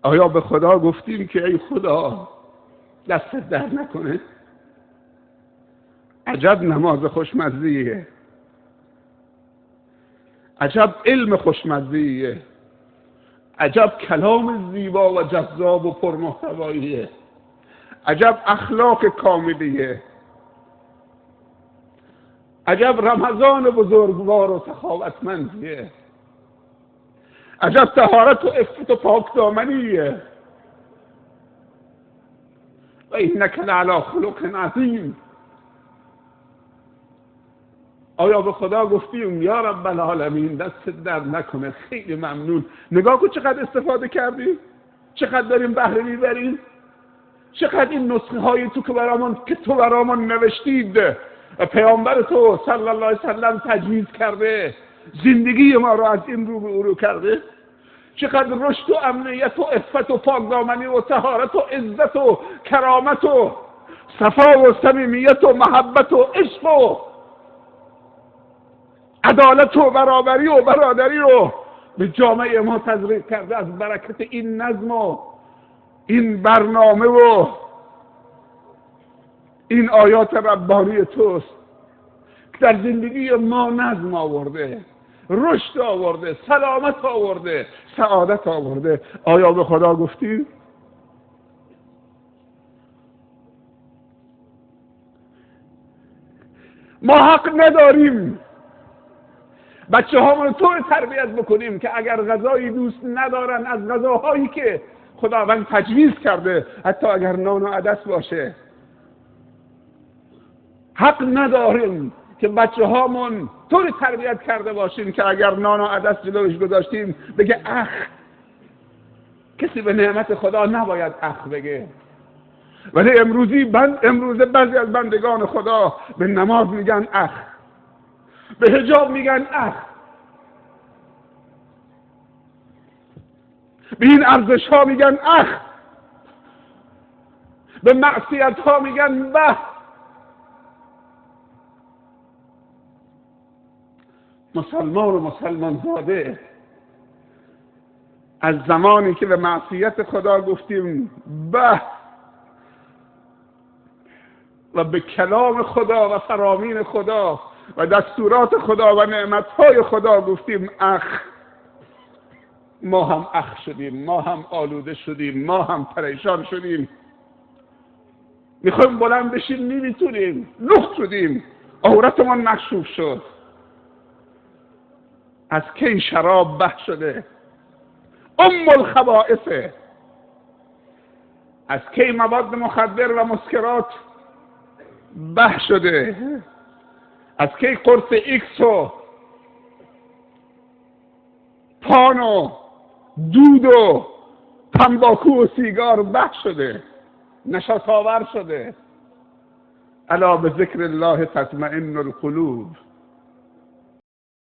آیا به خدا گفتیم که ای خدا دستت در نکنه؟ عجب نماز خوشمزه‌ایه، عجب علم خوشمزه‌ایه، عجب کلام زیبا و جذاب و پرمحتواییه، عجب اخلاق کاملیه، عجب رمضان بزرگوار و سخاوتمندیه، عجب طهارت و عفت و پاکدامنیه. و اینک لعلی خلق عظیم. آیا به خدا گفتیم یا رب العالمین دست در نکنه؟ خیلی ممنون. نگاه کن چقدر استفاده کردیم، چقدر داریم بهره میبریم، چقدر این نسخه های تو برامون نوشتید و پیامبر تو صلی الله علیه وسلم تجویز کرده، زندگی ما رو از این رو به او رو کرده. چقدر رشد و امنیت و عفت و پاکدامنی و طهارت و عزت و کرامت و صفا و صمیمیت و محبت و عشق و عدالت و برابری و برادری رو به جامعه ما تزریق کرده از برکت این نظم و این برنامه و این آیات ربانی توست که در زندگی ما نظم آورده، رشد آورده، سلامت آورده، سعادت آورده. آیا به خدا گفتیم؟ ما حق نداریم بچه هامون طور تربیت بکنیم که اگر غذایی دوست ندارن از غذاهایی که خداوند تجویز کرده، حتی اگر نان و عدس باشه، حق نداریم که بچه هامون طور تربیت کرده باشیم که اگر نان و عدس جلوش گذاشتیم بگه اخ. کسی به نعمت خدا نباید اخ بگه. ولی امروزه بعضی از بندگان خدا به نماز میگن اخ، به حجاب میگن اخ، به این ارزش ها میگن اخ، به معصیت ها میگن به. مسلمان و مسلمان زاده از زمانی که به معصیت خدا گفتیم به و به کلام خدا و فرامین خدا و دستورات خدا و نعمتهای خدا گفتیم اخ، ما هم اخ شدیم، ما هم آلوده شدیم، ما هم پریشان شدیم. میخوایم بلند بشیم نمیتونیم، لخت شدیم، عورتمان مکشوف شد. از کی شراب به شده؟ الخبائث. از کی مواد مخدر و مسکرات به شده؟ از کی قرص ایکس و پان و دود و تنباکو و سیگار به شده، نشاط آور شده؟ الا به ذکر الله تطمئن القلوب.